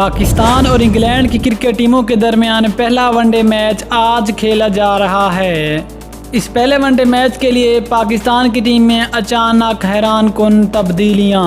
पाकिस्तान और इंग्लैंड की क्रिकेट टीमों के दरमियान पहला वनडे मैच आज खेला जा रहा है। इस पहले वनडे मैच के लिए पाकिस्तान की टीम में अचानक हैरानकुन तब्दीलियां।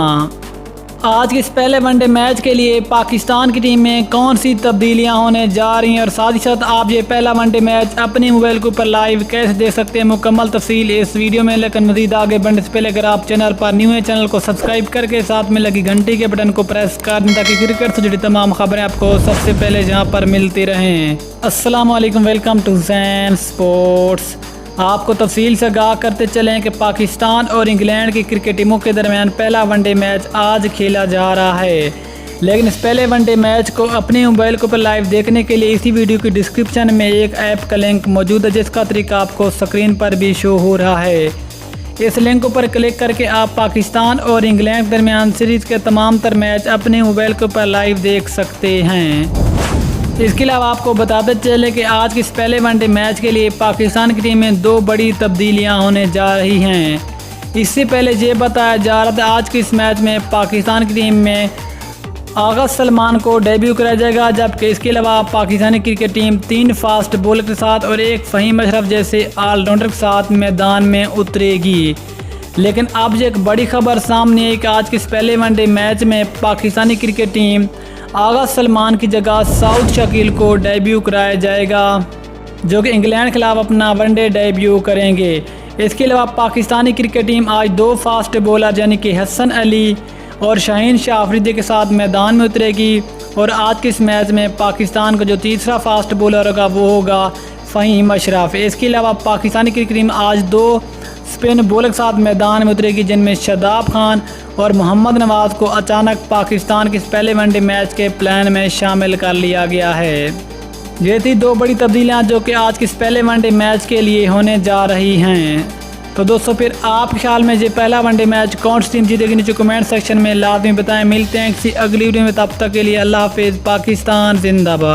आज के इस पहले वनडे मैच के लिए पाकिस्तान की टीम में कौन सी तब्दीलियां होने जा रही हैं और साथ ही साथ आप ये पहला वनडे मैच अपने मोबाइल के ऊपर लाइव कैसे देख सकते हैं, मुकम्मल तफसील इस वीडियो में। लेकिन मज़ीद आगे बढ़ने से पहले अगर आप चैनल पर न्यू है, चैनल को सब्सक्राइब करके साथ में लगी घंटी के बटन को प्रेस कर दें ताकि क्रिकेट से जुड़ी तमाम खबरें आपको सबसे पहले जहाँ पर मिलती रहें। अस्सलाम वालेकुम, वेलकम टू ज़ैन स्पोर्ट्स। आपको तफसील से आगाह करते चलें कि पाकिस्तान और इंग्लैंड की क्रिकेट टीमों के दरमियान पहला वनडे मैच आज खेला जा रहा है। लेकिन इस पहले वनडे मैच को अपने मोबाइल के ऊपर लाइव देखने के लिए इसी वीडियो की डिस्क्रिप्शन में एक ऐप का लिंक मौजूद है, जिसका तरीका आपको स्क्रीन पर भी शो हो रहा है। इस लिंक पर क्लिक करके आप पाकिस्तान और इंग्लैंड के दरमियान सीरीज़ के तमाम तर मैच अपने मोबाइल के ऊपर लाइव देख सकते हैं। इसके अलावा आपको बताते चले कि आज के इस पहले वनडे मैच के लिए पाकिस्तान की टीम में दो बड़ी तब्दीलियां होने जा रही हैं। इससे पहले ये बताया जा रहा था आज के इस मैच में पाकिस्तान की टीम में आगा सलमान को डेब्यू कराया जाएगा, जबकि इसके अलावा Pakistani cricket team 3 fast bowler के साथ और एक फ़हीम अशरफ जैसे ऑलराउंडर के साथ मैदान में उतरेगी। लेकिन अब एक बड़ी खबर सामने आई कि आज के इस पहले वनडे मैच में पाकिस्तानी क्रिकेट टीम आगा सलमान की जगह साउद शकील को डेब्यू कराया जाएगा, जो कि इंग्लैंड के खिलाफ अपना वनडे डेब्यू करेंगे। इसके अलावा पाकिस्तानी क्रिकेट टीम आज 2 फास्ट बॉलर यानी कि हसन अली और शाहीन शाह अफरीदी के साथ मैदान में उतरेगी। और आज के इस मैच में पाकिस्तान का जो तीसरा फास्ट बॉलर होगा वो होगा फ़हीम अशरफ। इसके अलावा पाकिस्तानी क्रिकेट टीम आज 2 स्पिन बॉलर के साथ मैदान में उतरेगी, जिनमें शादाब खान और मोहम्मद नवाज़ को अचानक पाकिस्तान के इस पहले वनडे मैच के प्लान में शामिल कर लिया गया है। ये थी 2 बड़ी तब्दीलियां जो कि आज के इस पहले वनडे मैच के लिए होने जा रही हैं। तो दोस्तों, फिर आपके ख्याल में ये पहला वनडे मैच कौन सी टीम जीतेगी, नीचे कमेंट सेक्शन में लाजमी बताएं। मिलते हैं किसी अगली वीडियो में, तब तक के लिए अल्लाह हाफिज़। पाकिस्तान जिंदाबाद।